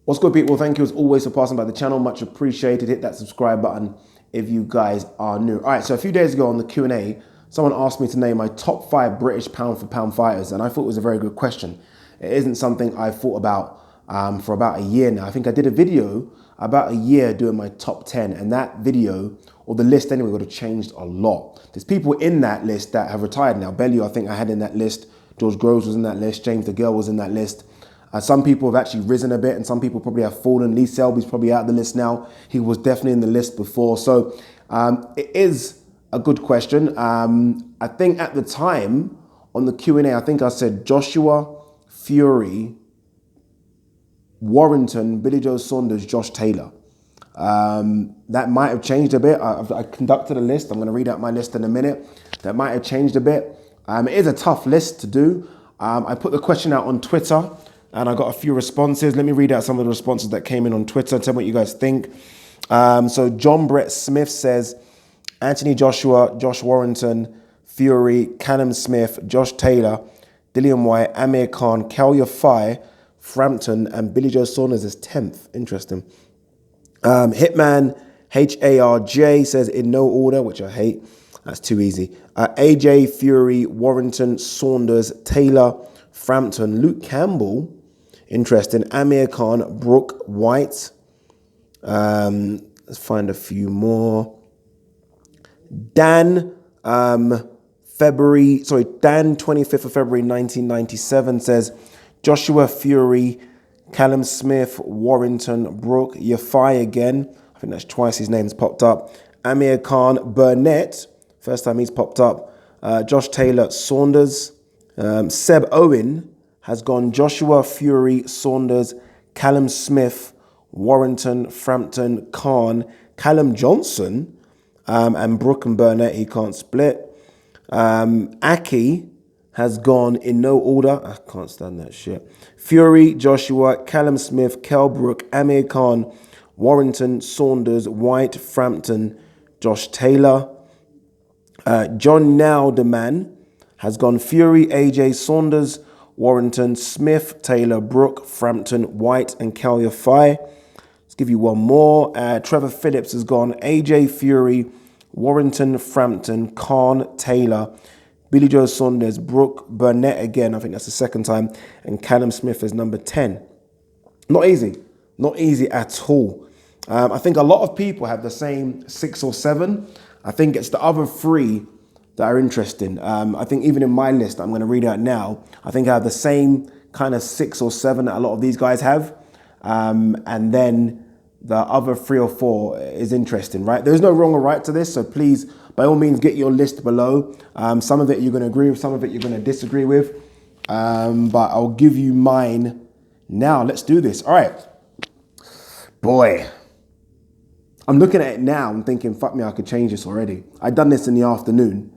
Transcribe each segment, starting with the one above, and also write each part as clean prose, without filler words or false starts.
What's good, people? Thank you as always for passing by the channel. Much appreciated. Hit that subscribe button if you guys are new. All right, so a few days ago on the Q&A, someone asked me to name my top 5 British pound-for-pound fighters, and I thought it was a very good question. It isn't something I've thought about for about a year now. I think I did a video about a year doing my top 10, and that video, or the list anyway, would have changed a lot. There's people in that list that have retired now. Bellew, I think I had in that list. George Groves was in that list. James DeGale was in that list. Some people have actually risen a bit, and some people probably have fallen. Lee Selby's probably out of the list now. He was definitely in the list before. So it is a good question. I think at the time on the Q&A, I think I said Joshua, Fury, Warrington, Billy Joe Saunders, Josh Taylor. That might have changed a bit. I conducted a list. I'm going to read out my list in a minute. That might have changed a bit. It is a tough list to do. I put the question out on Twitter, and I got a few responses. Let me read out some of the responses that came in on Twitter. Tell me what you guys think. So John Brett Smith says, Anthony Joshua, Josh Warrington, Fury, Callum Smith, Josh Taylor, Dillian White, Amir Khan, Kalya Fai, Frampton, and Billy Joe Saunders is 10th. Interesting. Hitman HARJ says in no order, which I hate. That's too easy. AJ, Fury, Warrington, Saunders, Taylor, Frampton, Luke Campbell. Interesting. Amir Khan, Brooke, White. Let's find a few more. Dan, Dan, 25th of February, 1997 says Joshua, Fury, Callum Smith, Warrington, Brooke, Yafai again. I think that's twice his name's popped up. Amir Khan, Burnett. First time he's popped up. Josh Taylor, Saunders. Seb Owen has gone Joshua, Fury, Saunders, Callum Smith, Warrington, Frampton, Khan, Callum Johnson, and Brooke and Burnett. He can't split. Aki has gone in no order. I can't stand that shit. Fury, Joshua, Callum Smith, Kell Brook, Amir Khan, Warrington, Saunders, White, Frampton, Josh Taylor. John Now, the man, has gone Fury, AJ, Saunders, Warrington, Smith, Taylor, Brooke, Frampton, White, and Kalya Fai. Let's give you one more. Trevor Phillips has gone AJ, Fury, Warrington, Frampton, Khan, Taylor, Billy Joe Saunders, Brooke, Burnett again. I think that's the second time. And Callum Smith is number 10. Not easy. Not easy at all. I think a lot of people have the same 6 or 7. I think it's the other 3 that are interesting. I think even in my list, I'm going to read out now, I think I have the same kind of 6 or 7 that a lot of these guys have. And then the other 3 or 4 is interesting, right? There's no wrong or right to this, so please, by all means, get your list below. Some of it you're going to agree with, some of it you're going to disagree with. But I'll give you mine now. Let's do this. All right. Boy. I'm looking at it now and thinking, fuck me, I could change this already. I'd done this in the afternoon.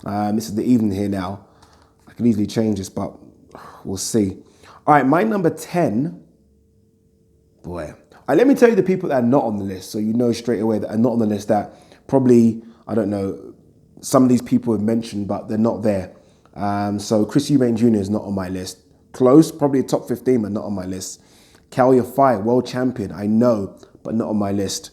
This is the evening here now. I could easily change this, but we'll see. All right, my number 10. Boy. All right, let me tell you the people that are not on the list, so you know straight away that are not on the list that probably, I don't know, some of these people have mentioned, but they're not there. So Chris Eubank Jr. is not on my list. Close, probably a top 15, but not on my list. Kalya Fai, world champion, I know, but not on my list.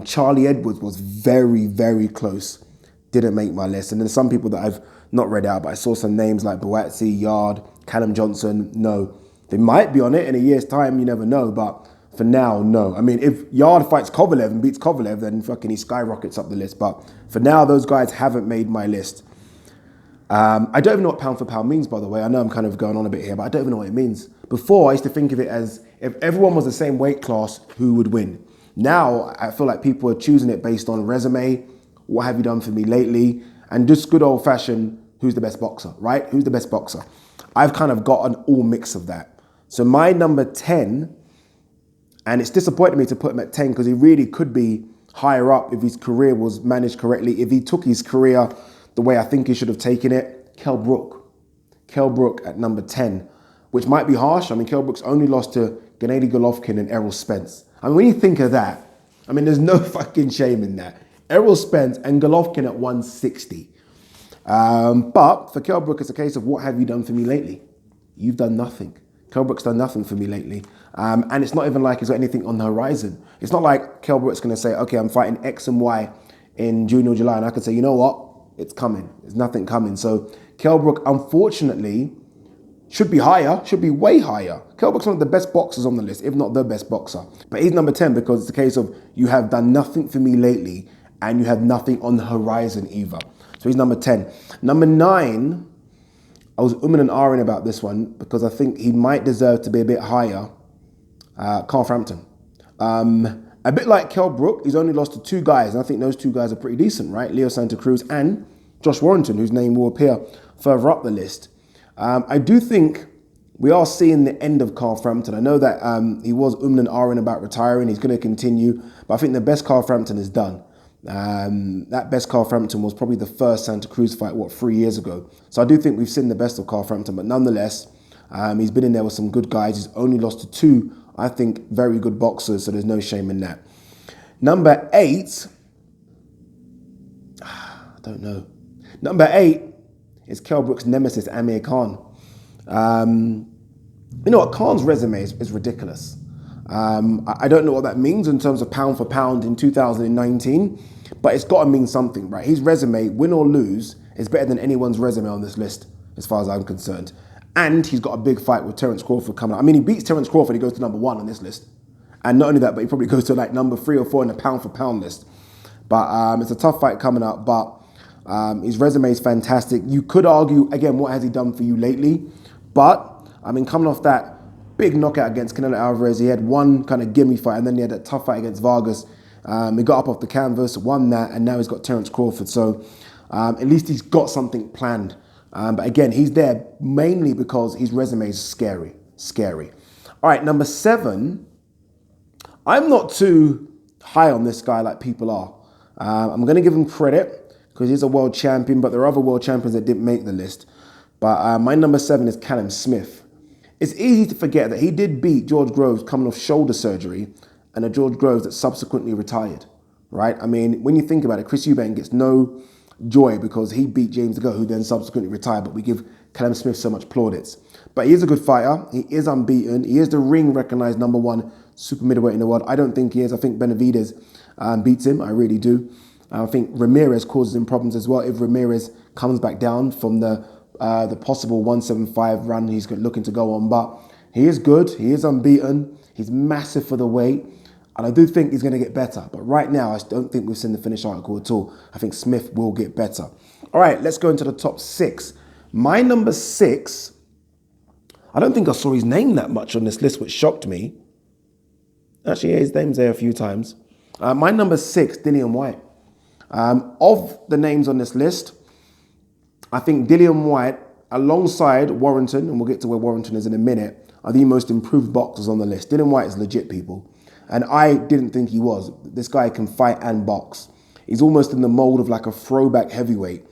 Charlie Edwards was very, very close. Didn't make my list. And then some people that I've not read out, but I saw some names like Boatsi, Yard, Callum Johnson. No, they might be on it in a year's time. You never know. But for now, no. I mean, if Yard fights Kovalev and beats Kovalev, then fucking he skyrockets up the list. But for now, those guys haven't made my list. I don't even know what pound for pound means, by the way. I know I'm kind of going on a bit here, but I don't even know what it means. Before, I used to think of it as if everyone was the same weight class, who would win? Now, I feel like people are choosing it based on resume, what have you done for me lately, and just good old fashioned, who's the best boxer, right? Who's the best boxer? I've kind of got an all mix of that. So my number 10, and it's disappointing me to put him at 10 because he really could be higher up if his career was managed correctly, if he took his career the way I think he should have taken it. Kell Brook. Kell Brook at number 10, which might be harsh. I mean, Kell Brook's only lost to Gennady Golovkin and Errol Spence. I mean, when you think of that, I mean, there's no fucking shame in that. Errol Spence and Golovkin at 160. But for Kell Brook, it's a case of what have you done for me lately? You've done nothing. Kell Brook's done nothing for me lately. And it's not even like he's got anything on the horizon. It's not like Kell Brook's going to say, okay, I'm fighting X and Y in June or July. And I could say, you know what? It's coming. There's nothing coming. So Kell Brook, unfortunately, should be higher, should be way higher. Kell Brook's one of the best boxers on the list, if not the best boxer. But he's number 10 because it's a case of you have done nothing for me lately and you have nothing on the horizon either. So he's number 10. Number 9, I was umming and ahhing about this one because I think he might deserve to be a bit higher. Carl Frampton. A bit like Kell Brook, he's only lost to 2 guys, and I think those 2 guys are pretty decent, right? Leo Santa Cruz and Josh Warrington, whose name will appear further up the list. I do think we are seeing the end of Carl Frampton. I know that he was and ahhing about retiring. He's going to continue, but I think the best Carl Frampton is done. That best Carl Frampton was probably the first Santa Cruz fight, 3 years ago. So I do think we've seen the best of Carl Frampton, but nonetheless, he's been in there with some good guys. He's only lost to 2, I think, very good boxers, so there's no shame in that. Number 8, I don't know. Number 8 is Kell Brook's nemesis, Amir Khan. You know what, Khan's resume is ridiculous. I don't know what that means in terms of pound for pound in 2019, but it's got to mean something, right? His resume, win or lose, is better than anyone's resume on this list, as far as I'm concerned. And he's got a big fight with Terence Crawford coming up. I mean, he beats Terence Crawford, he goes to number 1 on this list. And not only that, but he probably goes to like number 3 or 4 in the pound for pound list. But it's a tough fight coming up, but his resume is fantastic. You could argue, again, what has he done for you lately? But, I mean, coming off that big knockout against Canelo Alvarez, he had one kind of gimme fight, and then he had that tough fight against Vargas. He got up off the canvas, won that, and now he's got Terence Crawford. So at least he's got something planned. But again, he's there mainly because his resume is scary. All right, number 7. I'm not too high on this guy like people are. I'm going to give him credit because he's a world champion, but there are other world champions that didn't make the list. But my number 7 is Callum Smith. It's easy to forget that he did beat George Groves coming off shoulder surgery, and a George Groves that subsequently retired, right? I mean, when you think about it, Chris Eubank gets no joy because he beat James DeGoe, who then subsequently retired, but we give Callum Smith so much plaudits. But he is a good fighter. He is unbeaten. He is the ring-recognized number 1 super middleweight in the world. I don't think he is. I think Benavidez beats him. I really do. I think Ramirez causes him problems as well. If Ramirez comes back down from the possible 175 run he's looking to go on. But he is good. He is unbeaten. He's massive for the weight. And I do think he's going to get better. But right now, I don't think we've seen the finished article at all. I think Smith will get better. All right, let's go into the top 6. My number 6, I don't think I saw his name that much on this list, which shocked me. Actually, yeah, his name's there a few times. My number 6, Dillian Whyte. Of the names on this list, I think Dillian Whyte, alongside Warrington, and we'll get to where Warrington is in a minute, are the most improved boxers on the list. Dillian Whyte is legit, people. And I didn't think he was. This guy can fight and box. He's almost in the mold of like a throwback heavyweight.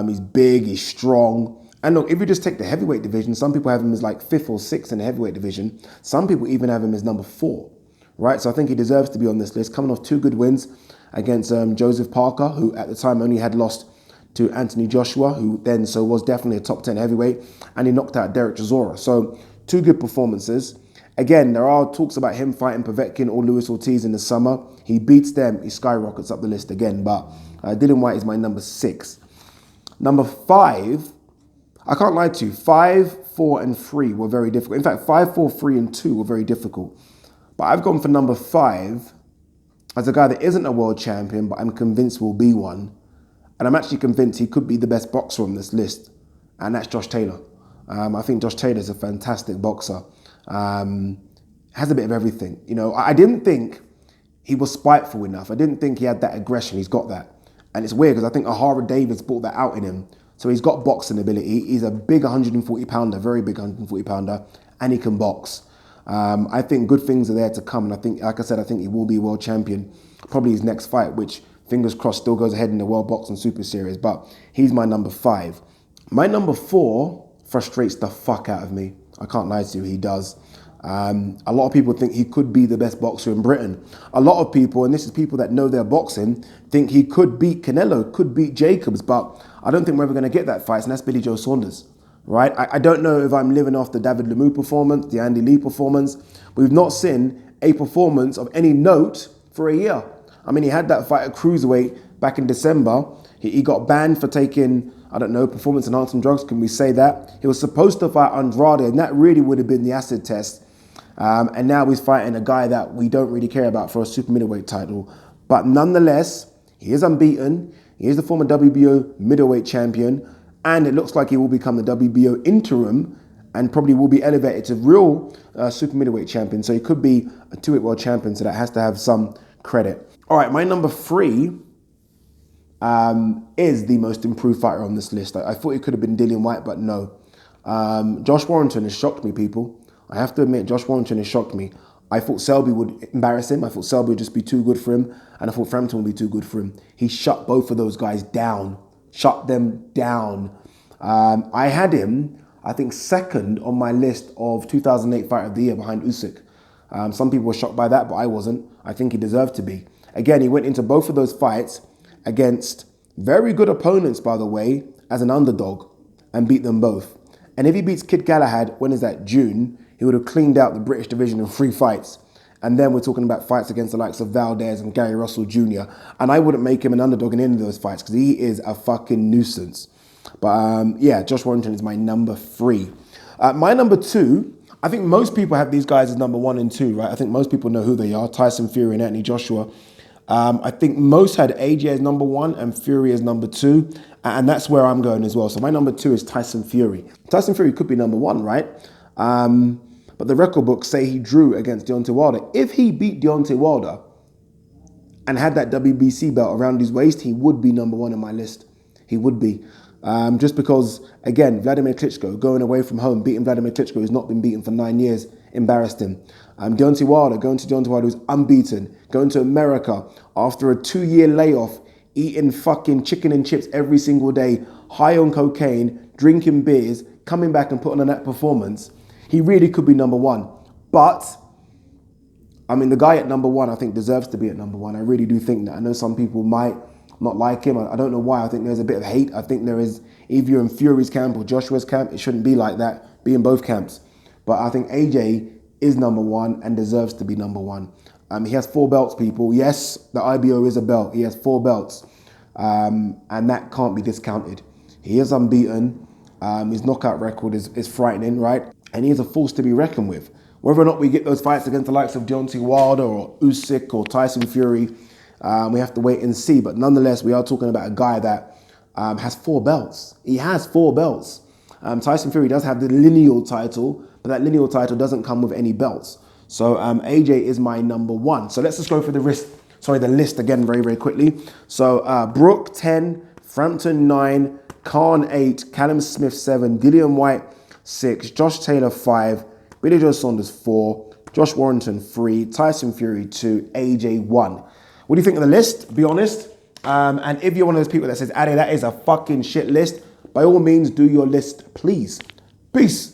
He's big, he's strong. And look, if you just take the heavyweight division, some people have him as like 5th or 6th in the heavyweight division. Some people even have him as number 4, right? So I think he deserves to be on this list, coming off 2 good wins against Joseph Parker, who at the time only had lost to Anthony Joshua, who then was definitely a top 10 heavyweight, and he knocked out Derek Chisora. So 2 good performances. Again, there are talks about him fighting Povetkin or Luis Ortiz in the summer. He beats them, he skyrockets up the list again. But Dillian Whyte is my number 6. Number 5, I can't lie to you, 5, 4, and 3 were very difficult. In fact, 5, 4, 3, and 2 were very difficult. But I've gone for number 5 as a guy that isn't a world champion, but I'm convinced will be one. And I'm actually convinced he could be the best boxer on this list. And that's Josh Taylor. I think Josh Taylor is a fantastic boxer. Has a bit of everything. You know, I didn't think he was spiteful enough. I didn't think he had that aggression. He's got that. And it's weird because I think Ahara Davids brought that out in him. So he's got boxing ability. He's a big 140 pounder, very big 140 pounder, and he can box. I think good things are there to come. And I think, like I said, I think he will be world champion. Probably his next fight, which fingers crossed still goes ahead in the World Boxing Super Series. But he's my number 5. My number 4 frustrates the fuck out of me. I can't lie to you, he does. A lot of people think he could be the best boxer in Britain. A lot of people, and this is people that know their boxing, think he could beat Canelo, could beat Jacobs, but I don't think we're ever going to get that fight, and that's Billy Joe Saunders. right? I don't know if I'm living off the David Lemieux performance, the Andy Lee performance. We've not seen a performance of any note for a year. I mean, he had that fight at cruiserweight back in December. He got banned for taking, I don't know, performance-enhancing drugs. Can we say that? He was supposed to fight Andrade, and that really would have been the acid test. And now he's fighting a guy that we don't really care about for a super middleweight title. But nonetheless, he is unbeaten. He is the former WBO middleweight champion. And it looks like he will become the WBO interim and probably will be elevated to real super middleweight champion. So he could be a two-weight world champion, so that has to have some credit. All right, my number 3 is the most improved fighter on this list. I thought it could have been Dillian Whyte, but no. Josh Warrington has shocked me, people. I have to admit, Josh Warrington has shocked me. I thought Selby would embarrass him. I thought Selby would just be too good for him. And I thought Frampton would be too good for him. He shut both of those guys down. Shut them down. I had him, I think, second on my list of 2008 Fighter of the Year behind Usyk. Some people were shocked by that, but I wasn't. I think he deserved to be. Again, he went into both of those fights against very good opponents, by the way, as an underdog, and beat them both. And if he beats Kid Galahad, when is that, June, he would have cleaned out the British division in 3 fights. And then we're talking about fights against the likes of Valdez and Gary Russell Jr. And I wouldn't make him an underdog in any of those fights because he is a fucking nuisance. But yeah, Josh Warrington is my number 3. My number 2, I think most people have these guys as number 1 and 2, right? I think most people know who they are, Tyson Fury and Anthony Joshua. I think most had AJ as number 1 and Fury as number 2. And that's where I'm going as well. So my number 2 is Tyson Fury. Tyson Fury could be number 1, right? But the record books say he drew against Deontay Wilder. If he beat Deontay Wilder and had that WBC belt around his waist, he would be number 1 on my list. He would be. Just because, again, Vladimir Klitschko, going away from home, beating Vladimir Klitschko, who's not been beaten for 9 years, embarrassed him. Deontay Wilder, going to Deontay Wilder, who's unbeaten, going to America after a 2-year layoff, eating fucking chicken and chips every single day, high on cocaine, drinking beers, coming back and putting on that performance. He really could be number 1. But, I mean, the guy at number 1, I think, deserves to be at number 1. I really do think that. I know some people might not like him. I don't know why. I think there's a bit of hate. I think there is, if you're in Fury's camp or Joshua's camp, it shouldn't be like that. Be in both camps. But I think AJ is number 1 and deserves to be number 1. He has 4 belts, people. Yes, the IBO is a belt. He has 4 belts. And that can't be discounted. He is unbeaten. His knockout record is frightening, right? And he is a force to be reckoned with. Whether or not we get those fights against the likes of Deontay Wilder or Usyk or Tyson Fury, we have to wait and see. But nonetheless, we are talking about a guy that has 4 belts. He has 4 belts. Tyson Fury does have the lineal title, but that lineal title doesn't come with any belts. So AJ is my number 1. So let's just go through the list again very, very quickly. So Brook 10, Frampton 9, Khan 8, Callum Smith 7, Dillian Whyte 6, Josh Taylor 5, Billy Joe Saunders 4, Josh Warrington 3, Tyson Fury 2, AJ 1. What do you think of the list? Be honest. And if you're one of those people that says, Ade, that is a fucking shit list, by all means, do your list, please. Peace.